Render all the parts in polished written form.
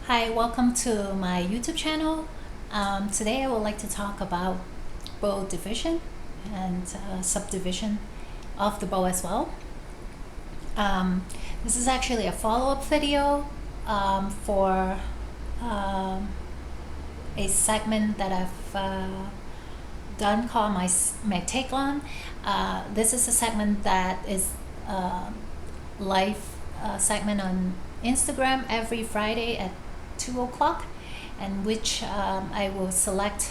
Hi, welcome to my YouTube channel. Today I would like to talk about bow division and subdivision of the bow as well. This is actually a follow-up video for a segment that I've done called my Take On. This is a segment that is live segment on Instagram every Friday at 2 o'clock, and which I will select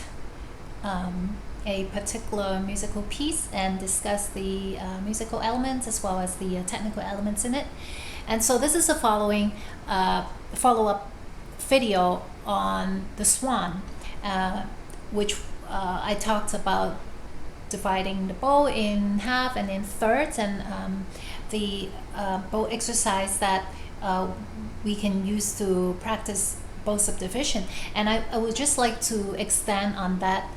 a particular musical piece and discuss the musical elements as well as the technical elements in it. And so this is a follow-up video on the swan, which I talked about dividing the bow in half and in thirds, and the bow exercise that we can use to practice bow subdivision. And I would just like to extend on that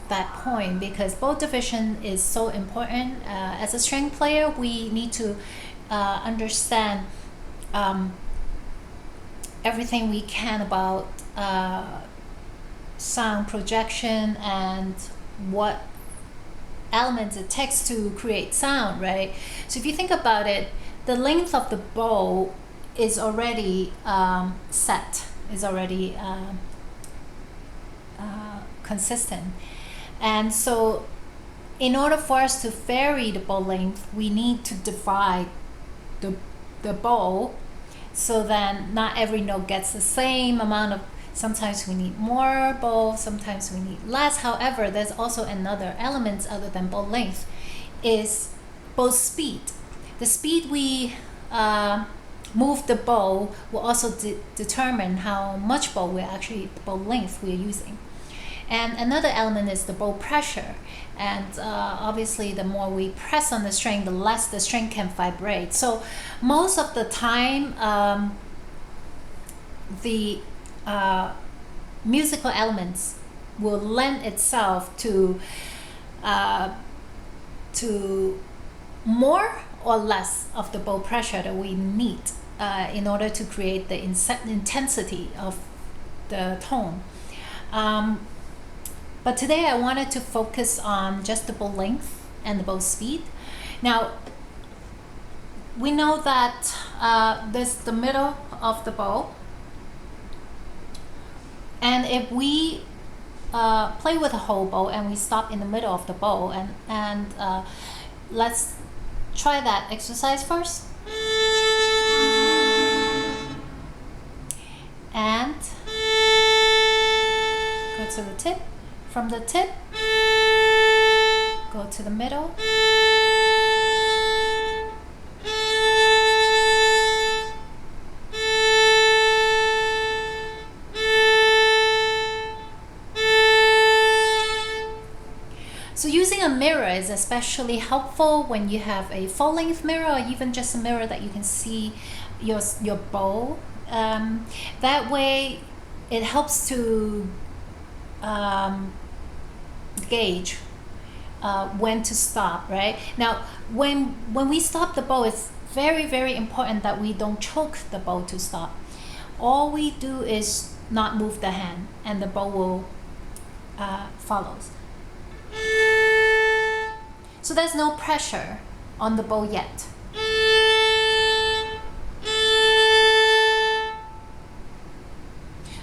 that point, because bow division is so important. As a string player, we need to understand everything we can about sound projection and what elements it takes to create sound, right? So if you think about it, the length of the bow is already set, is already consistent. And so in order for us to vary the bow length, we need to divide the bow, so then not every note gets the same amount of, sometimes we need more bow, sometimes we need less. However, there's also another element other than bow length, is bow speed. The speed we move the bow will also determine how much bow bow length we're using. And another element is the bow pressure. And obviously the more we press on the string, the less the string can vibrate. So most of the time, the musical elements will lend itself to more or less of the bow pressure that we need in order to create the intensity of the tone. But today I wanted to focus on just the bow length and the bow speed. Now, we know that this is the middle of the bow, and if we play with a whole bow and we stop in the middle of the bow, and let's try that exercise first. And go to the tip. From the tip, go to the middle. So using a mirror is especially helpful when you have a full-length mirror, or even just a mirror that you can see your bow. That way it helps to gauge when to stop, right? Now, when we stop the bow, it's very, very important that we don't choke the bow to stop. All we do is not move the hand, and the bow will follows. So there's no pressure on the bow yet.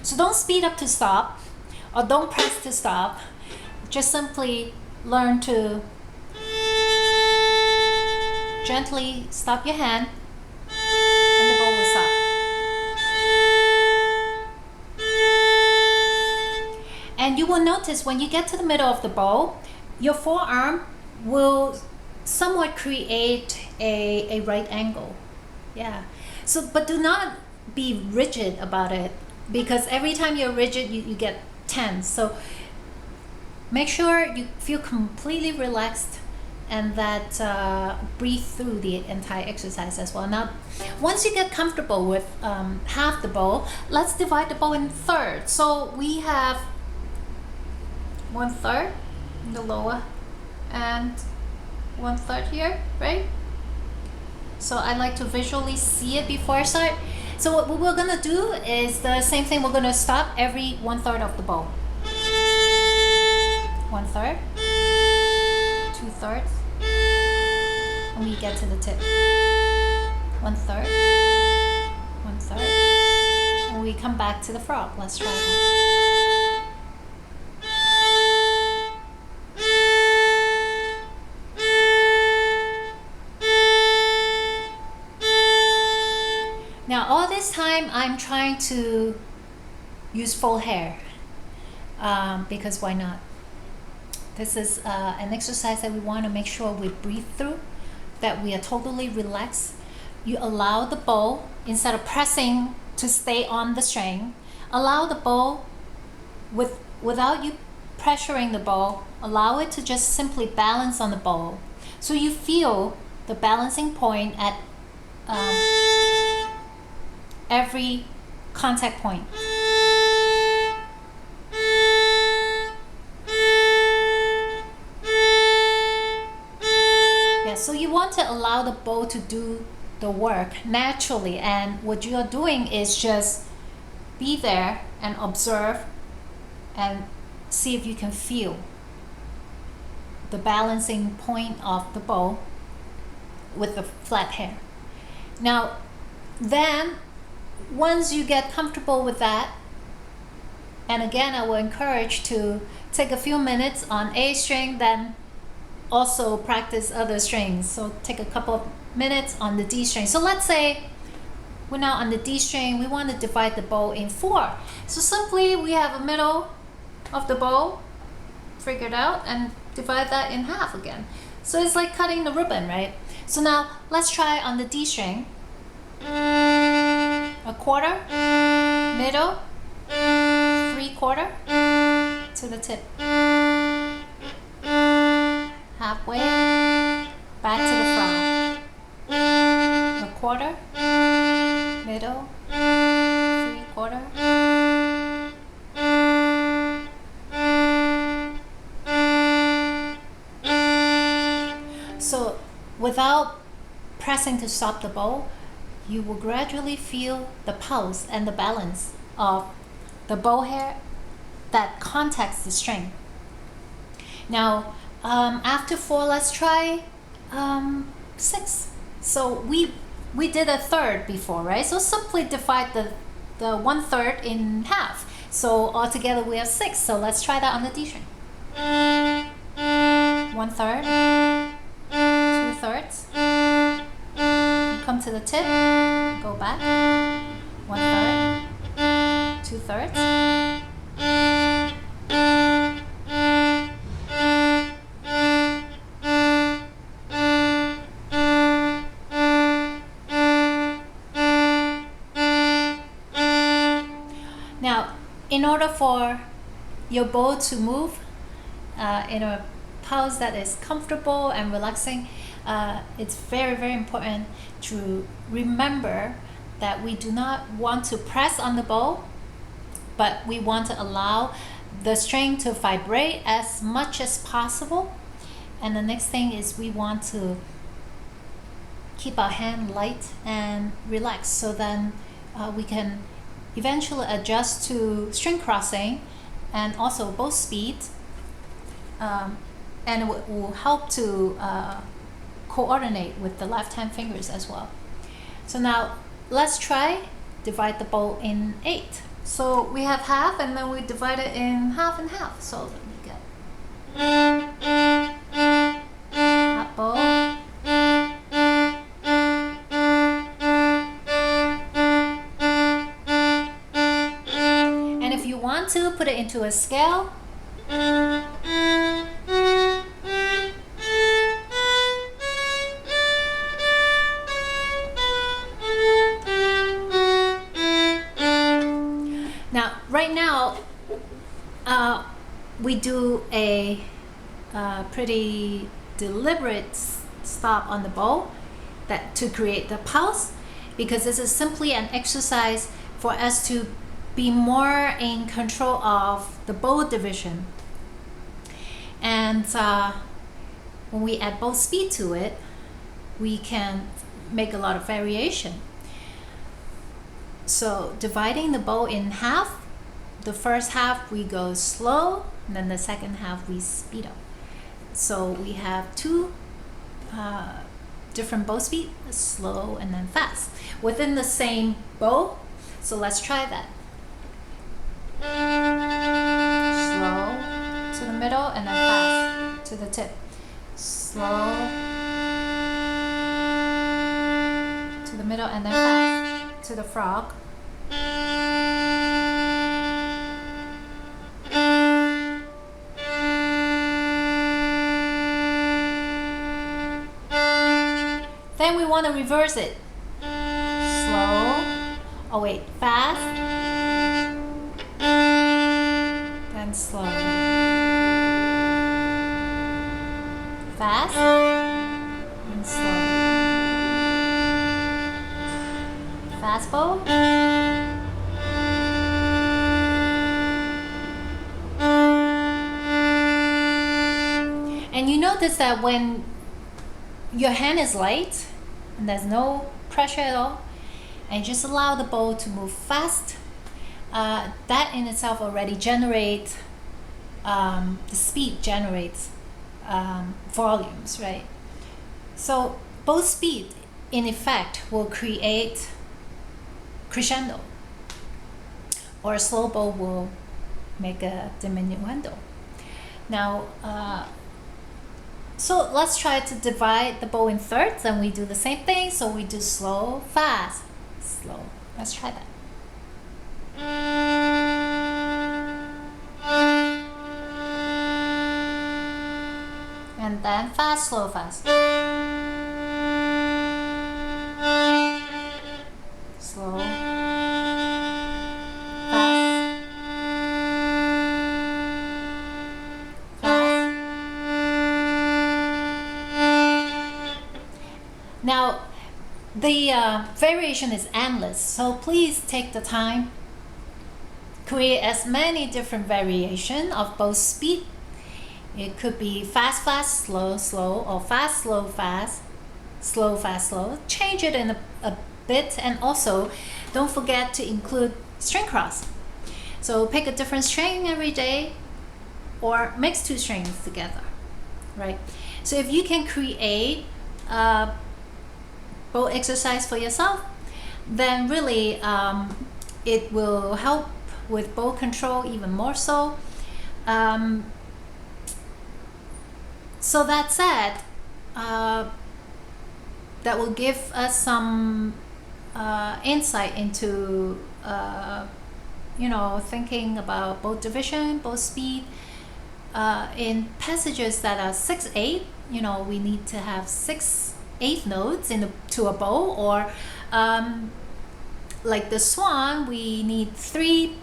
So don't speed up to stop, or don't press to stop. Just simply learn to gently stop your hand, and the bow will stop. And you will notice when you get to the middle of the bow, your forearm will somewhat create a right angle. Yeah. So, but do not be rigid about it, because every time you're rigid, you get tense. So make sure you feel completely relaxed, and that breathe through the entire exercise as well. Now, once you get comfortable with half the bow, let's divide the bow in thirds. So we have 1/3 in the lower and 1/3 here, right? So I like to visually see it before I start. So what we're gonna do is the same thing. We're gonna stop every 1/3 of the bow. 1/3, 2/3, and we get to the tip. 1/3, 1/3, and we come back to the frog. Let's try that. Now all this time I'm trying to use full hair because why not? This is an exercise that we want to make sure we breathe through, that we are totally relaxed. You allow the bow, instead of pressing to stay on the string, allow the bow without you pressuring the bow, allow it to just simply balance on the bow. So you feel the balancing point at every contact point. Yeah, so you want to allow the bow to do the work naturally, and what you are doing is just be there and observe and see if you can feel the balancing point of the bow with the flat hair. Now then, once you get comfortable with that, and again I will encourage to take a few minutes on A string, then also practice other strings. So take a couple of minutes on the D string. So let's say we're now on the D string, we want to divide the bow in 4. So simply we have a middle of the bow figured out and divide that in half again. So it's like cutting the ribbon, right? So now let's try on the D string. A quarter, middle, 3/4 to the tip. Halfway, back to the frog. A quarter, middle, 3/4. So without pressing to stop the bow, you will gradually feel the pulse and the balance of the bow hair that contacts the string. Now, after 4, let's try 6. So we did a third before, right? So simply divide the 1/3 in half. So altogether we have 6. So let's try that on the D string. 1/3, 2/3. Come to the tip, go back, 1/3, 2/3. Now, in order for your bow to move in a pose that is comfortable and relaxing, it's very, very important to remember that we do not want to press on the bow, but we want to allow the string to vibrate as much as possible. And the next thing is we want to keep our hand light and relaxed, so then we can eventually adjust to string crossing and also bow speed, and it will help to coordinate with the left hand fingers as well. So now let's try divide the bow in 8. So we have half and then we divide it in half and half. So we get half bow, and if you want to put it into a scale, right now, we do a pretty deliberate stop on the bow to create the pulse, because this is simply an exercise for us to be more in control of the bow division. And when we add bow speed to it, we can make a lot of variation. So dividing the bow in half, the first half we go slow, and then the second half we speed up. So we have two different bow speed, slow and then fast, within the same bow. So let's try that. Slow to the middle and then fast to the tip. Slow to the middle and then fast to the frog. Then we want to reverse it. Slow. Oh wait, fast. Then slow. Fast. And slow. Fast bow. And you notice that when your hand is light and there's no pressure at all, and just allow the bow to move fast, that in itself already generates the speed generates volumes, right? So bow speed in effect will create crescendo, or a slow bow will make a diminuendo. Now so let's try to divide the bow in thirds, and we do the same thing. So we do slow, fast, slow. Let's try that. And then fast, slow, fast. Slow. Now, the variation is endless, so please take the time, create as many different variations of both speed. It could be fast, fast, slow, slow, or fast, slow, fast, slow, fast, slow. Change it in a bit, and also don't forget to include string cross. So pick a different string every day, or mix two strings together, right? So if you can create bow exercise for yourself, then really it will help with bow control even more so. So that said, that will give us some insight into thinking about bow division, bow speed. In passages that are 6/8, we need to have 6/8 notes to a bow, or like the swan, we need 3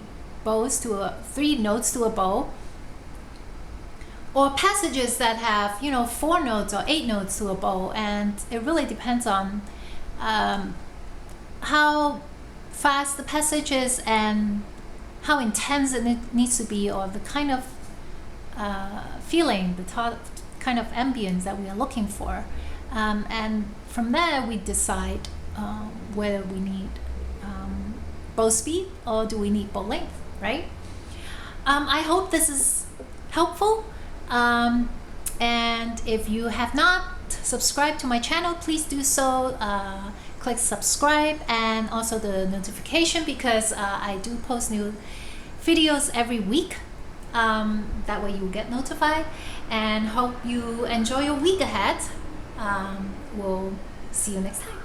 notes to a bow. Or passages that have 4 notes or 8 notes to a bow, and it really depends on how fast the passage is and how intense it needs to be, or the kind of feeling, the kind of ambience that we are looking for. And from there we decide whether we need bow speed or do we need bow length, right? I hope this is helpful. And if you have not subscribed to my channel, please do so. Click subscribe and also the notification, because I do post new videos every week. That way you'll get notified, and hope you enjoy your week ahead. We'll see you next time.